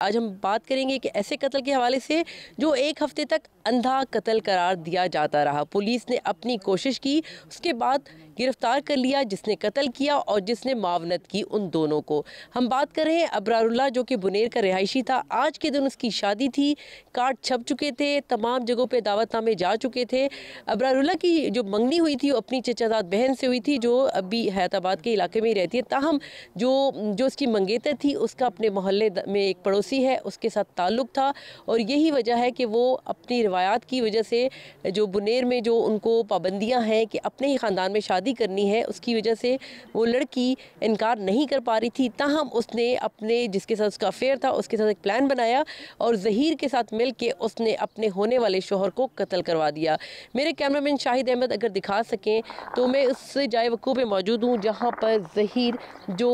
आज हम बात करेंगे कि ऐसे कत्ल के हवाले से जो एक हफ्ते तक अंधा कत्ल करार दिया जाता रहा। पुलिस ने अपनी कोशिश की, उसके बाद गिरफ्तार कर लिया जिसने कत्ल किया और जिसने मावनत की उन दोनों को। हम बात कर रहे हैं अबरारुल्लाह, जो कि बुनेर का रिहायशी था। आज के दिन उसकी शादी थी, कार्ड छप चुके थे, तमाम जगहों पे दावतनामे जा चुके थे। अबरारुल्लाह की जो मंगनी हुई थी वो अपनी चचाजाद बहन से हुई थी, जो अभी हैदराबाद के इलाके में ही रहती है। ताहम जो जो उसकी मंगेतर थी उसका अपने मोहल्ले में एक पड़ोसी है, उसके साथ ताल्लुक़ था और यही वजह है कि वो अपनी रिवायात की वजह से जो बुनेर में जो उनको पाबंदियां हैं कि अपने ही ख़ानदान में शादी करनी है, उसकी वजह से वो लड़की इनकार नहीं कर पा रही थी। ताहम उसने अपने जिसके साथ उसका अफेयर था उसके साथ एक प्लान बनाया और ज़हीर के साथ मिल के उसने अपने होने वाले शोहर को कत्ल करवा दिया। मेरे कैमरामैन शाहिद अहमद अगर दिखा सकें तो मैं उस जाए वक़ूफ़ पे मौजूद हूँ जहाँ पर ज़हीर जो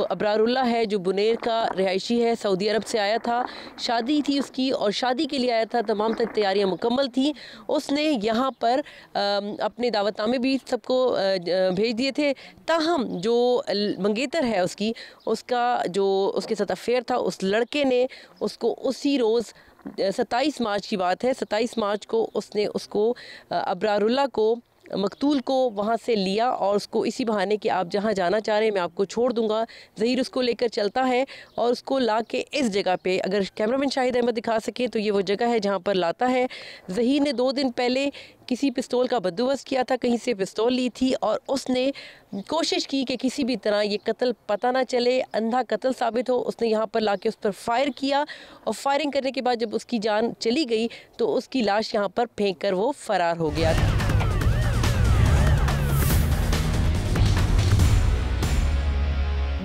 अबरारुल्लाह है, जो बुनेर का रिहायशी है, सऊदी अरब से आया था। शादी थी उसकी और शादी के लिए आया था, तमाम तैयारियां मुकम्मल थी। उसने यहाँ पर अपने दावतनामे भी सबको भेज दिए थे। ताहम जो मंगेतर है उसका जो उसके साथ अफेयर था, उस लड़के ने उसको उसी रोज़ 27 मार्च की बात है, 27 मार्च को उसने उसको अबरारुल्लाह को मकतूल को वहाँ से लिया और उसको इसी बहाने कि आप जहाँ जाना चाह रहे हैं मैं आपको छोड़ दूंगा, ज़हीर उसको लेकर चलता है और उसको ला के इस जगह पे, अगर कैमरामैन शाहिद अहमद दिखा सके तो ये वो जगह है जहाँ पर लाता है। ज़हीर ने 2 दिन पहले किसी पिस्तौल का बंदोबस्त किया था, कहीं से पिस्तौल ली थी और उसने कोशिश की कि किसी भी तरह ये कत्ल पता ना चले, अंधा कत्ल साबित हो। उसने यहाँ पर ला के उस पर फायर किया और फायरिंग करने के बाद जब उसकी जान चली गई तो उसकी लाश यहाँ पर फेंक कर वो फरार हो गया।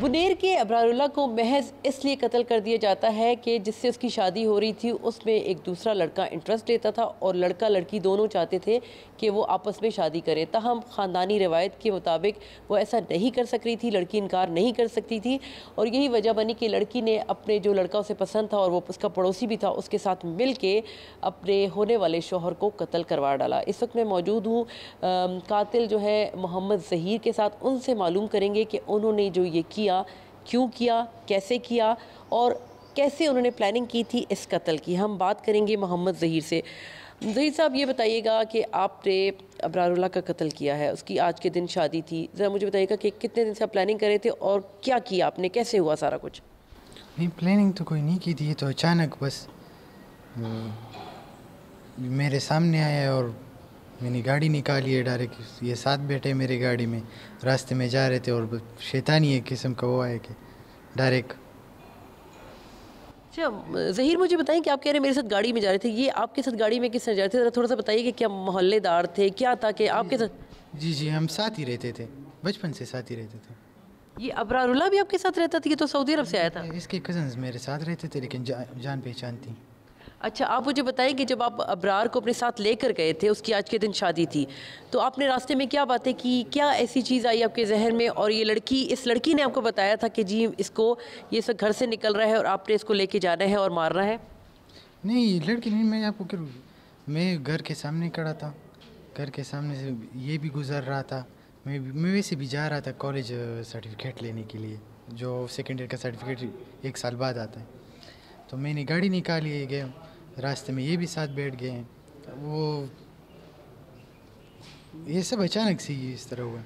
बुनेर के अबरारुल्लाह को महज इसलिए कत्ल कर दिया जाता है कि जिससे उसकी शादी हो रही थी उसमें एक दूसरा लड़का इंटरेस्ट लेता था और लड़का लड़की दोनों चाहते थे कि वो आपस में शादी करें। ताहम ख़ानदानी रवायत के मुताबिक वो ऐसा नहीं कर सक रही थी, लड़की इनकार नहीं कर सकती थी और यही वजह बनी कि लड़की ने अपने जो लड़का उसे पसंद था और वो उसका पड़ोसी भी था, उसके साथ मिल के अपने होने वाले शोहर को कत्ल करवा डाला। इस वक्त मैं मौजूद हूँ कातिल जो है मोहम्मद ज़हीर के साथ। उनसे मालूम करेंगे कि उन्होंने जो ये किया, क्यों किया, कैसे किया और कैसे उन्होंने प्लानिंग की थी इस कत्ल की। हम बात करेंगे मोहम्मद ज़हीर से। ज़हीर साहब, ये बताइएगा कि आपने अबरारुल्लाह का कत्ल किया है, उसकी आज के दिन शादी थी, ज़रा मुझे बताइएगा कि कितने दिन से आप प्लानिंग कर रहे थे और क्या किया आपने, कैसे हुआ सारा कुछ? नहीं, प्लानिंग तो कोई नहीं की थी, तो अचानक बस मेरे सामने आया और मैंने गाड़ी निकाली है डायरेक्ट। ये साथ बैठे मेरे गाड़ी में, रास्ते में जा रहे थे और शैतानी एक किस्म का वो है कि डायरेक्ट। अच्छा ज़हीर, मुझे बताएं कि आप कह रहे हैं मेरे साथ गाड़ी में जा रहे थे, ये आपके साथ गाड़ी में किस तरह जा रहे थे? ज़रा थोड़ा सा बताइए कि क्या मोहल्लेदार थे, क्या था कि आपके साथ? जी जी, हम साथ ही रहते थे, बचपन से साथ ही रहते थे। ये अबरारुल्लाह भी आपके साथ रहता था? ये तो सऊदी अरब से आया था। इसके कज़न्स मेरे साथ रहते थे लेकिन जान पहचान थी। अच्छा, आप मुझे बताएं कि जब आप अबरार को अपने साथ लेकर गए थे, उसकी आज के दिन शादी थी, तो आपने रास्ते में क्या बातें की, क्या ऐसी चीज़ आई आपके जहन में? और ये लड़की, इस लड़की ने आपको बताया था कि जी इसको, ये सब घर से निकल रहा है और आपने इसको लेके जाना है और मारना है? नहीं, लड़की नहीं, मैं आपको क्या, मैं घर के सामने खड़ा था, घर के सामने से ये भी गुजर रहा था। मैं वैसे भी जा रहा था कॉलेज सर्टिफिकेट लेने के लिए, जो सेकेंड ईयर का सर्टिफिकेट 1 साल बाद आता है। तो मैंने गाड़ी निकाली, गए रास्ते में ये भी साथ बैठ गए हैं। वो ये सब अचानक से ही इस तरह हुआ।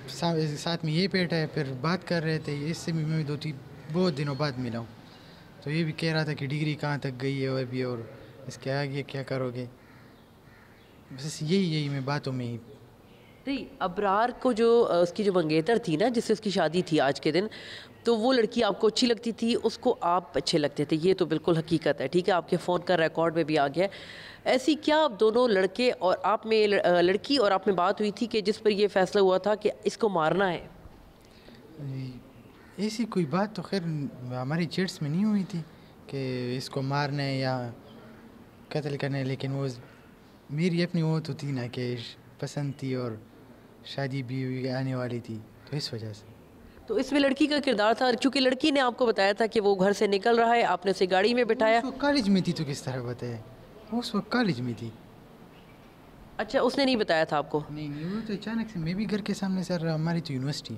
साथ में ये बैठा है, फिर बात कर रहे थे। इससे भी मैं 2-3 बहुत दिनों बाद मिला हूँ, तो ये भी कह रहा था कि डिग्री कहाँ तक गई है और भी, और इसके आगे क्या करोगे। बस यही मैं बातों में ही। नहीं, अबरार को जो उसकी जो मंगेतर थी ना, जिससे उसकी शादी थी आज के दिन, तो वो लड़की आपको अच्छी लगती थी, उसको आप अच्छे लगते थे, ये तो बिल्कुल हकीकत है, ठीक है, आपके फ़ोन का रिकॉर्ड में भी आ गया। ऐसी क्या आप दोनों लड़के और आप में लड़की और आप में बात हुई थी कि जिस पर ये फैसला हुआ था कि इसको मारना है? ऐसी कोई बात तो खैर हमारी चैट्स में नहीं हुई थी कि इसको मारना है या कत्ल करना है, लेकिन वो मेरी अपनी वो तो थी ना कि पसंद थी और शादी भी आने वाली थी, तो इस वजह से। तो इसमें लड़की का किरदार था, क्योंकि लड़की ने आपको बताया था कि वो घर से निकल रहा है, आपने उसे गाड़ी में बिठाया। उस वक्त कॉलेज में थी, तो किस तरह बताया, उस वक्त कॉलेज में थी। अच्छा, उसने नहीं बताया था आपको? नहीं नहीं, वो तो अचानक से, मैं भी घर के सामने सर, हमारी तो यूनिवर्सिटी,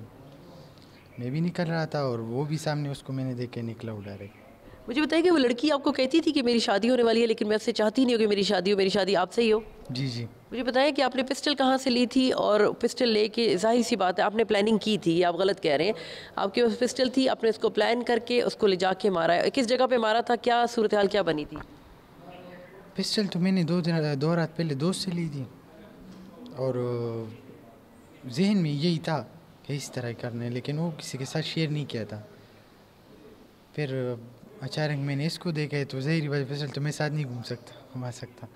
मैं भी निकल रहा था और वो भी सामने, उसको मैंने देख के निकला वो डायरेक्ट। मुझे बताइए कि वो लड़की आपको कहती थी कि मेरी शादी होने वाली है, लेकिन मैं आपसे चाहती नहीं हूँ कि मेरी शादी हो, मेरी शादी आपसे ही हो। जी जी। मुझे बताया कि आपने पिस्टल कहाँ से ली थी, और पिस्टल लेके ज़ाहिर सी बात है आपने प्लानिंग की थी, ये आप गलत कह रहे हैं। आपके पास पिस्टल थी, आपने उसको प्लान करके उसको ले जाके मारा है। किस जगह पे मारा था, क्या सूरत हाल क्या बनी थी? पिस्टल तो मैंने 2 रात पहले दोस्त से ली थी, और जहन में यही था कि इस तरह करना है, लेकिन वो किसी के साथ शेयर नहीं किया था। फिर अचानक मैंने इसको देखा है, तो ज़ाहिर बात, पिस्टल तो मैं साथ नहीं घुमा सकता।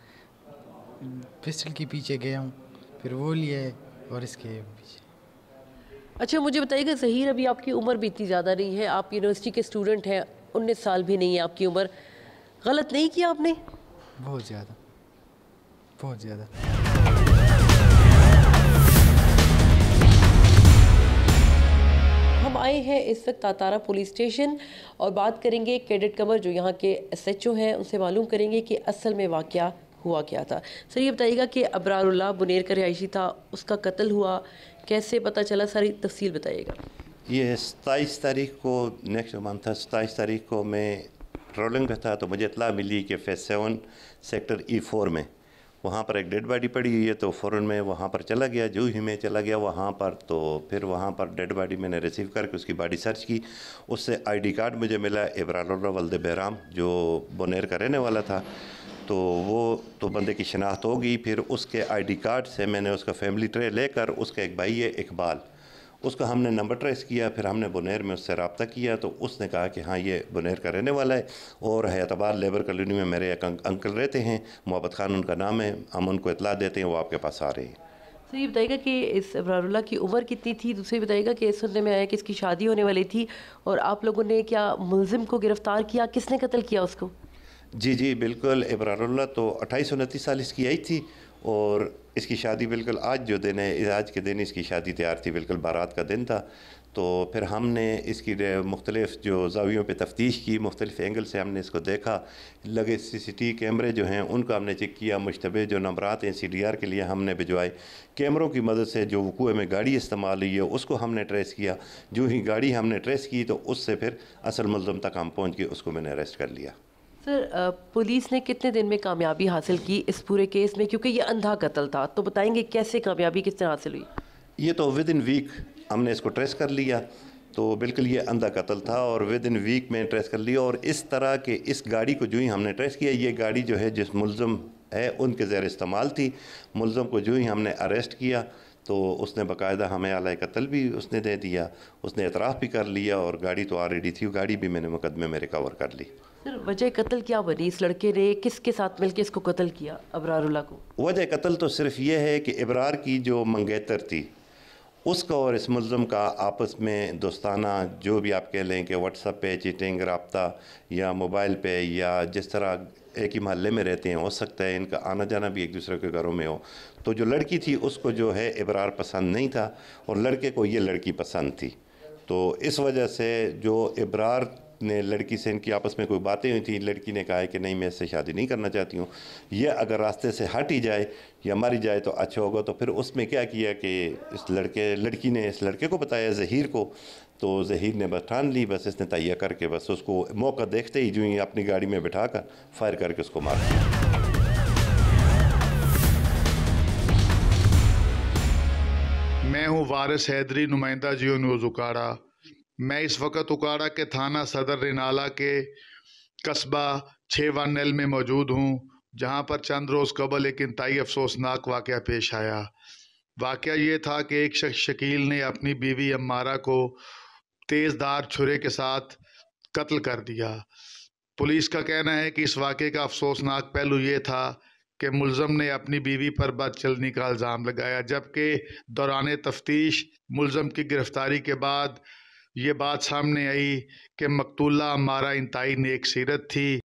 पिस्टल के पीछे गया हूँ, फिर वो लिया है और इसके पीछे। अच्छा, मुझे बताइएगा ज़हीर, अभी आपकी उम्र भी इतनी ज़्यादा नहीं है, आप यूनिवर्सिटी के स्टूडेंट हैं, 19 साल भी नहीं है आपकी उम्र। गलत नहीं किया आपने? बहुत ज़्यादा, बहुत ज़्यादा। हम आए हैं इस वक्त तातारा पुलिस स्टेशन और बात करेंगे कैडेट कमर जो यहाँ के SHO हैं, उनसे मालूम करेंगे कि असल में वाक़या हुआ क्या था। सर ये बताइएगा कि अबरारुल्लाह बुनेर का रिहायशी था, उसका कत्ल हुआ, कैसे पता चला, सारी तफसील बताइएगा। ये 27 तारीख को, नेक्स्ट मंथ था, 27 तारीख को मैं रोलिंग पे था, तो मुझे इत्तला मिली कि फेज 7 सेक्टर E4 में वहाँ पर एक डेड बॉडी पड़ी हुई है। तो फ़ौरन मैं वहाँ पर चला गया। जो ही मैं चला गया वहाँ पर, तो फिर वहाँ पर डेड बॉडी मैंने रिसीव करके उसकी बॉडी सर्च की। उससे ID कार्ड मुझे मिला इब्रारुल्लाह वल्द बहराम, जो बुनेर का रहने वाला था। तो वो तो बंदे की शनाख्त होगी। फिर उसके ID कार्ड से मैंने उसका फैमिली ट्रे लेकर, उसका एक भाई है इकबाल, उसका हमने नंबर ट्रेस किया। फिर हमने बुनेर में उससे रब्ता किया, तो उसने कहा कि हाँ ये बुनेर का रहने वाला है और हयातबार लेबर कॉलोनी में मेरे एक अंकल रहते हैं, मोहब्बत खान उनका नाम है, हम उनको इतला देते हैं, वो आपके पास आ रहे हैं। तो ये बताइएगा कि इस अबरारुल्लाह की उम्र कितनी थी? दूसरी बताइएगा कि सुनने में आया कि इसकी शादी होने वाली थी, और आप लोगों ने क्या मुलजिम को गिरफ़्तार किया? किसने कत्ल किया उसको? जी जी बिल्कुल। इब्रारुल्लाह तो 28-29 साल इसकी आई थी, और इसकी शादी बिल्कुल आज जो दिन है, आज के दिन इसकी शादी तैयार थी, बिल्कुल बारात का दिन था। तो फिर हमने इसकी मुख्तलिफ़ जो ज़ावियों पे तफ्तीश की, मुख्तलिफ़ एंगल से हमने इसको देखा। लगे CCTV कैमरे जो हैं उनको हमने चेक किया, मुश्तबे जो नंबरात हैं CDR के लिए हमने भिजवाए। कैमरों की मदद से जो वक़ूए में गाड़ी इस्तेमाल हुई है उसको हमने ट्रेस किया। जो ही गाड़ी हमने ट्रेस की, तो उससे फिर असल मुल्ज़िम तक हम पहुँच गए, उसको मैंने अरेस्ट कर लिया। सर पुलिस ने कितने दिन में कामयाबी हासिल की इस पूरे केस में, क्योंकि ये अंधा कत्ल था, तो बताएंगे कैसे कामयाबी किस तरह हासिल हुई? ये तो विद इन वीक हमने इसको ट्रेस कर लिया। तो बिल्कुल ये अंधा कत्ल था और विद इन वीक में ट्रेस कर लिया। और इस तरह के इस गाड़ी को जो ही हमने ट्रेस किया, ये गाड़ी जो है जिस मुल्ज़िम है उनके ज़ेर इस्तेमाल थी। मुल्ज़िम को जो ही हमने अरेस्ट किया, तो उसने बाकायदा हमें आला कत्ल भी उसने दे दिया, उसने एतराफ़ भी कर लिया, और गाड़ी तो ऑलरेडी थी, गाड़ी भी मैंने मुकदमे में रिकवर कर ली। सर वजह कत्ल क्या बनी? इस लड़के ने किसके साथ मिलकर इसको कत्ल किया अबरारुल्लाह को? वजह कत्ल तो सिर्फ ये है कि इब्रार की जो मंगेतर थी, उसका और इस मुल्ज़िम का आपस में दोस्ताना, जो भी आप कह लें कि व्हाट्सएप पे चीटिंग रब्ता, या मोबाइल पे, या जिस तरह एक ही मोहल्ले में रहते हैं, हो सकता है इनका आना जाना भी एक दूसरे के घरों में हो। तो जो लड़की थी उसको जो है इब्रार पसंद नहीं था, और लड़के को ये लड़की पसंद थी। तो इस वजह से जो इब्रार ने लड़की से इनकी आपस में कोई बातें हुई थी, लड़की ने कहा है कि नहीं मैं इससे शादी नहीं करना चाहती हूँ, ये अगर रास्ते से हट ही जाए या मर ही जाए तो अच्छा होगा। तो फिर उसमें क्या किया कि लड़की ने इस लड़के को बताया, ज़हीर को। तो ज़हीर ने बस ठान ली, बस इसने तैयार करके बस उसको मौका देखते ही जो ही अपनी गाड़ी में बिठा कर फायर करके उसको मार दिया। मैं हूं वारिस हैदरी, नुमाइंदा जियो न्यूज़ उकाड़ा। मैं इस वक्त उकाड़ा के थाना सदर रिनाला के कस्बा 6 में मौजूद हूं, जहां पर चंद रोज़ कबल एक इंतहाई अफसोसनाक वाक़या पेश आया। वाक़या ये था कि एक शख्स शकील ने अपनी बीवी अम्मारा को तेज़धार छुरे के साथ कत्ल कर दिया। पुलिस का कहना है कि इस वाक़े का अफसोसनाक पहलू ये था कि मुल्ज़म ने अपनी बीवी पर बदचलनी का इल्ज़ाम लगाया, जबकि दौरान तफ्तीश मुल्ज़म की गिरफ़्तारी के बाद ये बात सामने आई कि मकतूला अम्मारा इंतहाई नेक सीरत थी।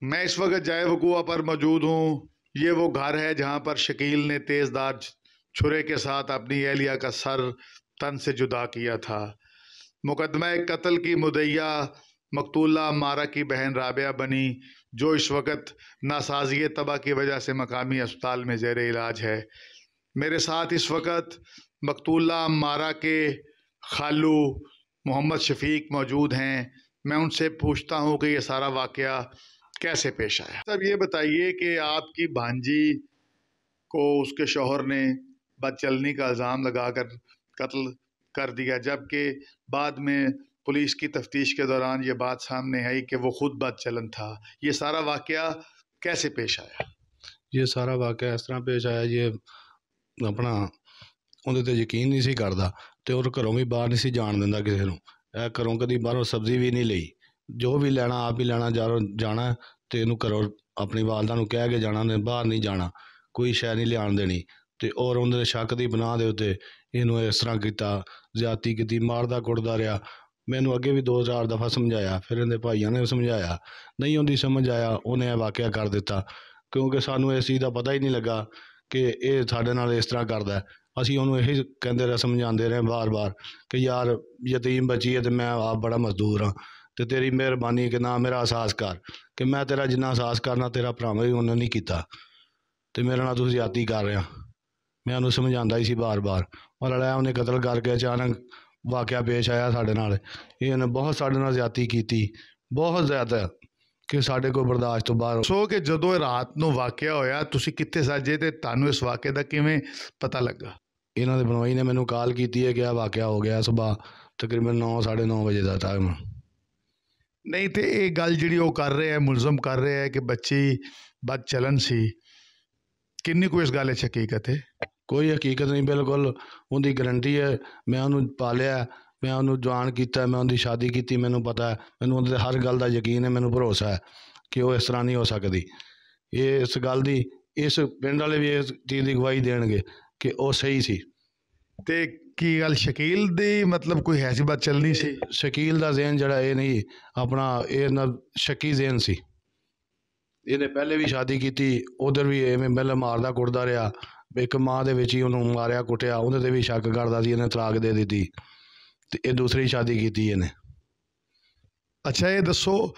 मैं इस वक्त जाए वक़ूआ पर मौजूद हूँ। ये वो घर है जहाँ पर शकील ने तेज़धार छुरे के साथ अपनी एहलिया का सर तन से जुदा किया था। मुकदमा कत्ल की मुद्दइया मकतूला अम्मारा की बहन राबिया बनी, जो इस वक्त नासाज़िए तबा की वजह से मकामी अस्पताल में ज़ेर इलाज है। मेरे साथ इस वक्त मकतूला अम्मारा के खालू मोहम्मद शफीक मौजूद हैं, मैं उनसे पूछता हूँ कि ये सारा वाक़या कैसे पेश आया। सब ये बताइए कि आपकी भांजी को उसके शौहर ने बदचलनी का इल्ज़ाम लगाकर कत्ल कर दिया, जबकि बाद में पुलिस की तफ्तीश के दौरान ये बात सामने आई कि वो खुद बदचलन था। ये सारा वाक़या कैसे पेश आया? ये सारा वाक़या इस तरह पेश आया जी, अपना ਉਹਦੇ ਤੇ ਯਕੀਨ ਨਹੀਂ ਸੀ ਕਰਦਾ ਤੇ ਉਹ ਘਰੋਂ ਵੀ ਬਾਹਰ ਨਹੀਂ ਸੀ ਜਾਣ ਦਿੰਦਾ ਕਿਸੇ ਨੂੰ। ਇਹ ਘਰੋਂ ਕਦੀ ਬਾਹਰੋਂ ਸਬਜ਼ੀ ਵੀ ਨਹੀਂ ਲਈ, ਜੋ ਵੀ ਲੈਣਾ ਆਪ ਹੀ ਲੈਣਾ, ਜਾਣਾ ਤੇ ਇਹਨੂੰ ਘਰੋਂ ਆਪਣੀ ਵਾਲਦਾ ਨੂੰ ਕਹਿ ਕੇ ਜਾਣਾ ਨੇ, ਬਾਹਰ ਨਹੀਂ ਜਾਣਾ, ਕੋਈ ਸ਼ੈ ਨਹੀਂ ਲਿਆਉਣ ਦੇਣੀ। ਤੇ ਔਰ ਉਹਨਾਂ ਦੇ ਸ਼ੱਕ ਦੀ ਬਣਾ ਦੇ ਉੱਤੇ ਇਹਨੂੰ ਇਸ ਤਰ੍ਹਾਂ ਕੀਤਾ, ਜ਼ਿਆਦਤੀ ਕੀਤੀ, ਮਾਰਦਾ ਕੁੱਟਦਾ ਰਿਹਾ। ਮੈਨੂੰ ਅੱਗੇ ਵੀ 2-4 ਦਫਾ ਸਮਝਾਇਆ, ਫਿਰ ਇਹਦੇ ਭਾਈਆਂ ਨੇ ਸਮਝਾਇਆ, ਨਹੀਂ ਉਹਦੀ ਸਮਝ ਆਇਆ, ਉਹਨੇ ਇਹ ਵਾਕਿਆ ਕਰ ਦਿੱਤਾ। ਕਿਉਂਕਿ ਸਾਨੂੰ ਇਸ ਚੀਜ਼ ਦਾ ਪਤਾ ਹੀ ਨਹੀਂ ਲੱਗਾ ਕਿ ਇਹ ਸਾਡੇ ਨਾਲ ਇਸ ਤਰ੍ਹਾਂ ਕਰਦਾ। ਅਸੀਂ ਉਹਨੂੰ ਇਹੀ ਕਹਿੰਦੇ ਰਹੇ, ਸਮਝਾਉਂਦੇ ਰਹੇ ਬਾਰ-ਬਾਰ ਕਿ ਯਾਰ ਯਤੀਮ ਬੱਚੀ ਹੈ ਤੇ ਮੈਂ ਆਪ ਬੜਾ ਮਜ਼ਦੂਰ ਹਾਂ ਤੇ ਤੇਰੀ ਮਿਹਰਬਾਨੀ ਕਿ ਨਾ ਮੇਰਾ ਅਹਿਸਾਸ ਕਰ ਕਿ ਮੈਂ ਤੇਰਾ ਜਿੰਨਾ ਅਹਿਸਾਸ ਕਰਨਾ ਤੇਰਾ ਭਰਾਵਾਂ ਵੀ ਉਹਨੇ ਨਹੀਂ ਕੀਤਾ ਤੇ ਮੇਰੇ ਨਾਲ ਤੂੰ ਜ਼ਿਆਦਤੀ ਕਰ ਰਿਹਾ। ਮੈਂ ਉਹਨੂੰ ਸਮਝਾਉਂਦਾ ਹੀ ਸੀ ਬਾਰ-ਬਾਰ, ਔਰ ਲੈ ਉਹਨੇ ਕਤਲ ਕਰਕੇ ਅਚਾਨਕ ਵਾਕਿਆ ਪੇਸ਼ ਆਇਆ ਸਾਡੇ ਨਾਲ। ਇਹਨੇ ਬਹੁਤ ਸਾਡੇ ਨਾਲ ਜ਼ਿਆਦਤੀ ਕੀਤੀ, ਬਹੁਤ ਜ਼ਿਆਦਾ, ਕਿ ਸਾਡੇ ਕੋਲ ਬਰਦਾਸ਼ਤ ਤੋਂ ਬਾਹਰ। ਸੋ ਕਿ ਜਦੋਂ ਰਾਤ ਨੂੰ ਵਾਕਿਆ ਹੋਇਆ ਤੁਸੀਂ ਕਿੱਥੇ ਸਾਜੇ ਤੇ ਤੁਹਾਨੂੰ ਇਸ ਵਾਕਿਏ ਦਾ ਕਿਵੇਂ ਪਤਾ ਲੱਗਾ? ਇਹਨਾਂ ਦੇ ਬਨੋਈ ਨੇ ਮੈਨੂੰ ਕਾਲ ਕੀਤੀ ਹੈ ਕਿ ਇਹ ਵਾਕਿਆ ਹੋ ਗਿਆ ਸੁਬਾਹ ਤਕਰੀਬਨ 9-9:30 ਵਜੇ ਦਾ ਟਾਈਮ। ਨਹੀਂ ਤੇ ਇਹ ਗੱਲ ਜਿਹੜੀ ਉਹ ਕਰ ਰਹੇ ਹੈ, ਮੁਲਜ਼ਮ ਕਰ ਰਹੇ ਹੈ ਕਿ ਬੱਚੀ ਬਦਚਲਨ ਸੀ, ਕਿੰਨੀ ਕੋਈ ਇਸ ਗੱਲ 'ਚ ਹਕੀਕਤ ਹੈ? ਕੋਈ ਹਕੀਕਤ ਨਹੀਂ, ਬਿਲਕੁਲ ਉਹਦੀ ਗਰੰਟੀ ਹੈ। ਮੈਂ ਉਹਨੂੰ ਪਾਲਿਆ, ਮੈਂ ਉਹਨੂੰ ਜਵਾਨ ਕੀਤਾ, ਮੈਂ ਉਹਦੀ ਸ਼ਾਦੀ ਕੀਤੀ, ਮੈਨੂੰ ਪਤਾ ਹੈ, ਮੈਨੂੰ ਉਹਦੇ ਹਰ ਗੱਲ ਦਾ ਯਕੀਨ ਹੈ, ਮੈਨੂੰ ਭਰੋਸਾ ਹੈ ਕਿ ਉਹ ਇਸ ਤਰ੍ਹਾਂ ਨਹੀਂ ਹੋ ਸਕਦੀ। ਇਹ ਇਸ ਗੱਲ ਦੀ, ਇਸ ਪਿੰਡ ਵਾਲੇ ਵੀ ਇਸ ਚੀਜ਼ ਦੀ ਗਵਾਹੀ ਦੇਣਗੇ ਕਿ ਉਹ ਸਹੀ ਸੀ। ਤੇ ਕੀ ਗੱਲ ਸ਼ਕੀਲ ਦੀ ਮਤਲਬ ਕੋਈ ਹੈ ਸੀ ਬਦਚਲਨੀ ਸੀ? ਸ਼ਕੀਲ ਦਾ ਜ਼ਹਿਨ ਜਿਹੜਾ ਇਹ ਨਹੀਂ ਆਪਣਾ, ਇਹ ਨਾਲ ਸ਼ੱਕੀ ਜ਼ਹਿਨ ਸੀ। ਇਹਨੇ ਪਹਿਲੇ ਵੀ ਸ਼ਾਦੀ ਕੀਤੀ, ਉਧਰ ਵੀ ਐਵੇਂ ਪਹਿਲਾਂ ਮਾਰਦਾ ਕੁੱਟਦਾ ਰਿਹਾ, ਇੱਕ ਮਾਂ ਦੇ ਵਿੱਚ ਹੀ ਉਹਨੂੰ ਮਾਰਿਆ ਕੁੱਟਿਆ, ਉਹਦੇ 'ਤੇ ਵੀ ਸ਼ੱਕ ਕਰਦਾ ਸੀ, ਇਹਨੇ ਤਲਾਕ ਦੇ ਦਿੱਤੀ ਤੇ ਇਹ ਦੂਸਰੀ ਸ਼ਾਦੀ ਕੀਤੀ ਇਹਨੇ। ਅੱਛਾ ਇਹ ਦੱਸੋ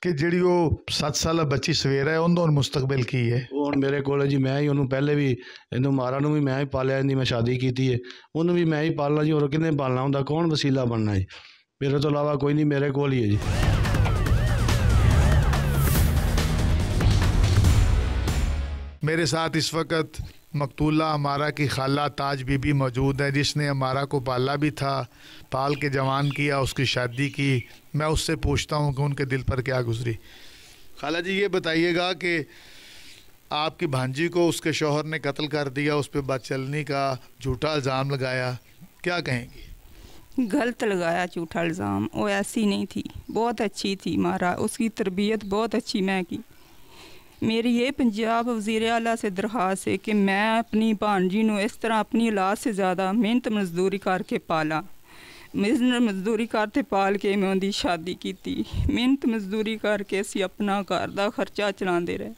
ਕਿ ਜਿਹੜੀ ਉਹ 7 ਸਾਲਾ ਬੱਚੀ ਸਵੇਰਾ ਹੈ ਉਹਦਾ ਹੁਣ ਮੁਸਤਕਬਲ ਕੀ ਹੈ? ਉਹ ਹੁਣ ਮੇਰੇ ਕੋਲ ਜੀ, ਮੈਂ ਹੀ ਉਹਨੂੰ ਪਹਿਲੇ ਵੀ, ਇਹਨੂੰ ਮਾਰਾ ਨੂੰ ਵੀ ਮੈਂ ਹੀ ਪਾਲਿਆ, ਇਹਦੀ ਮੈਂ ਸ਼ਾਦੀ ਕੀਤੀ ਹੈ, ਉਹਨੂੰ ਵੀ ਮੈਂ ਹੀ ਪਾਲਣਾ ਜੀ, ਹੋਰ ਕਿਹਨੇ ਪਾਲਣਾ ਹੁੰਦਾ, ਕੌਣ ਵਸੀਲਾ ਬਣਨਾ ਜੀ? ਮੇਰੇ ਤੋਂ ਇਲਾਵਾ ਕੋਈ नहीं, मेरे कोल ही है जी। मेरे साथ इस वक्त मकतूला अमारा की खाला ताज बीबी मौजूद है, जिसने अमारा को पाला भी था, पाल के जवान किया, उसकी शादी की। मैं उससे पूछता हूँ कि उनके दिल पर क्या गुजरी। खाला जी ये बताइएगा कि आपकी भांजी को उसके शौहर ने कत्ल कर दिया, उस पर बदचलनी का झूठा इल्ज़ाम लगाया, क्या कहेंगी? गलत लगाया झूठा इल्ज़ाम। वो ऐसी नहीं थी, बहुत अच्छी थी मारा, उसकी तरबियत बहुत अच्छी मैं की। मेरी ये पंजाब वज़ीर आला से दरख्वास्त है कि मैं अपनी भांजी नूं इस तरह अपनी औलाद से ज़्यादा मेहनत मजदूरी करके पाला। मेहनत मजदूरी करते पाल के मैं उनकी शादी की। मेहनत मजदूरी करके असी अपना घर का खर्चा चलाते रहे।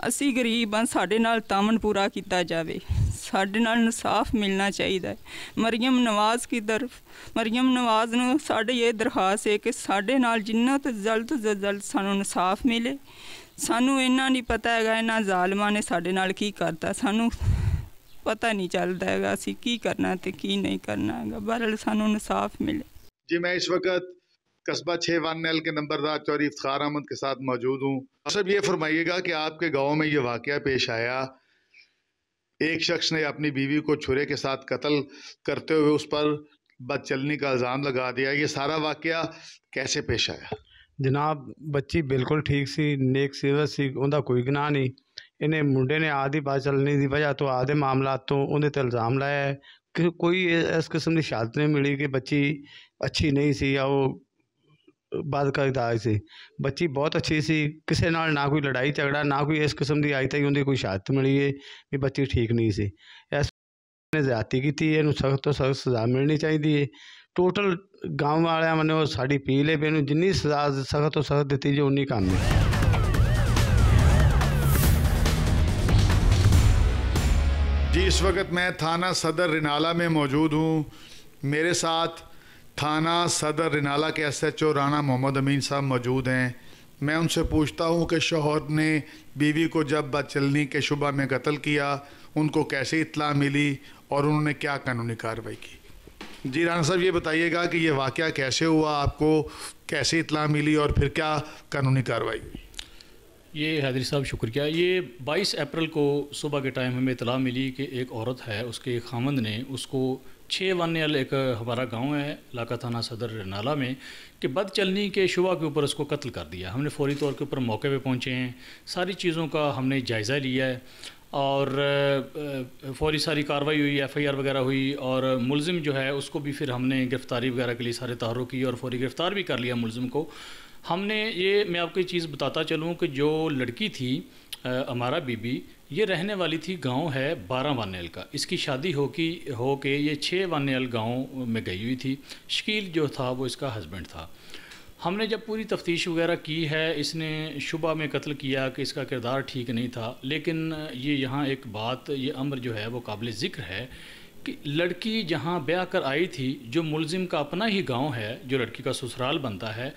असी गरीब हाँ, साडे नाल तामन पूरा किया जाए, साडे नाल इंसाफ मिलना चाहिए। मरियम नवाज़ की तरफ मरियम नवाज़ नूं साडे ये दरख्वास्त है कि साडे नाल जिन्ना तो जल्द सानू इंसाफ मिले। सानू इन्ना नहीं पता है इन्हां ज़ालिमां ने साडे नाल की करता, सानू पता नहीं चलता है असी की करना तो की नहीं करना है। बहरहाल सानू इंसाफ मिले जी। मैं इस वक्त कस्बा 6 के नंबरदार चौधरी इफ्तार अहमद के साथ मौजूद हूँ। सब ये फरमाइएगा कि आपके गांव में ये वाक़या पेश आया, एक शख्स ने अपनी बीवी को छुरे के साथ कत्ल करते हुए उस पर बदचलनी का इल्ज़ाम लगा दिया, ये सारा वाक़या कैसे पेश आया? जनाब बच्ची बिल्कुल ठीक सी, नेक सीरत सी, उनका कोई गुनाह नहीं। इन्हें मुंडे ने आदि बदचलनी की वजह तो आदि मामला तो उन्हें इल्ज़ाम लाया है कि कोई इस किस्म की शहादत नहीं मिली कि बच्ची अच्छी नहीं सी या वो बदकिरदार सी। बच्ची बहुत अच्छी सी, किसी नाल ना कोई लड़ाई झगड़ा, ना कोई इस किस्म की अज तक उनकी कोई शहादत मिली है कि बच्ची ठीक नहीं सी। इस ज्यादती की, इन्हू सख्त तो सख्त सज़ा मिलनी चाहिए। टोटल गाँव वाले मैंने वो साड़ी अपील है भी इन्हू जिन्नी सज़ा सख्त तो सख्त दी जो उन्नी कम है। जी इस वक्त मैं थाना सदर रिनाला में मौजूद हूँ। मेरे साथ थाना सदर रिनाला के SHO राना मोहम्मद अमीन साहब मौजूद हैं। मैं उनसे पूछता हूँ कि शौहर ने बीवी को जब बदचलनी के शुबा में कत्ल किया, उनको कैसे इत्तला मिली और उन्होंने क्या कानूनी कार्रवाई की? जी राना साहब, ये बताइएगा कि ये वाक़या कैसे हुआ, आपको कैसे इत्तला मिली और फिर क्या कानूनी कार्रवाई हुई? ये हैदरी साहब शुक्रिया। ये 22 अप्रैल को सुबह के टाइम हमें इतला मिली कि एक औरत है, उसके खामंद ने उसको 6 वानियल, एक हमारा गांव है इलाका थाना सदर नाला में, कि बदचलनी के शुबा के ऊपर उसको कत्ल कर दिया। हमने फौरी तौर के ऊपर मौके पे पहुंचे हैं, सारी चीज़ों का हमने जायज़ा लिया है और फौरी सारी कार्रवाई हुई, FIR वगैरह हुई और मुलजिम जो है उसको भी फिर हमने गिरफ़्तारी वगैरह के लिए सारे तहर्रुक किए और फौरी गिरफ़्तार भी कर लिया मुलजिम को। हमने ये, मैं आपको एक चीज़ बताता चलूँ कि जो लड़की थी हमारा बीबी, ये रहने वाली थी, गांव है 12 वानेल का। इसकी शादी हो के ये 6 वानेल गांव में गई हुई थी। शकील जो था वो इसका हस्बैंड था। हमने जब पूरी तफ्तीश वगैरह की है, इसने शुबा में कत्ल किया कि इसका किरदार ठीक नहीं था, लेकिन ये यहाँ एक बात, ये अम्र जो है वो काबिल ज़िक्र है कि लड़की जहाँ ब्याह कर आई थी, जो मुलजिम का अपना ही गाँव है, जो लड़की का ससुराल बनता है,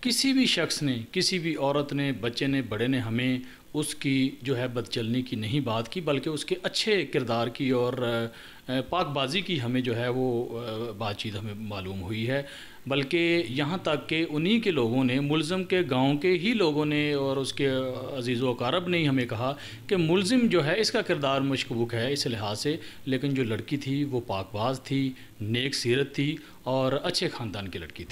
किसी भी शख्स ने, किसी भी औरत ने, बच्चे ने, बड़े ने हमें उसकी जो है बदचलनी की नहीं बात की, बल्कि उसके अच्छे किरदार की और पाकबाजी की हमें जो है वो बातचीत हमें मालूम हुई है। बल्कि यहाँ तक कि उन्हीं के लोगों ने, मुलज़िम के गांव के ही लोगों ने और उसके अजीज़ व अकारब ने ही हमें कहा कि मुलज़िम जो है इसका किरदार मशकूक है इस लिहाज से, लेकिन जो लड़की थी वो पाकबाज थी, नेक सीरत थी और अच्छे ख़ानदान की लड़की थी।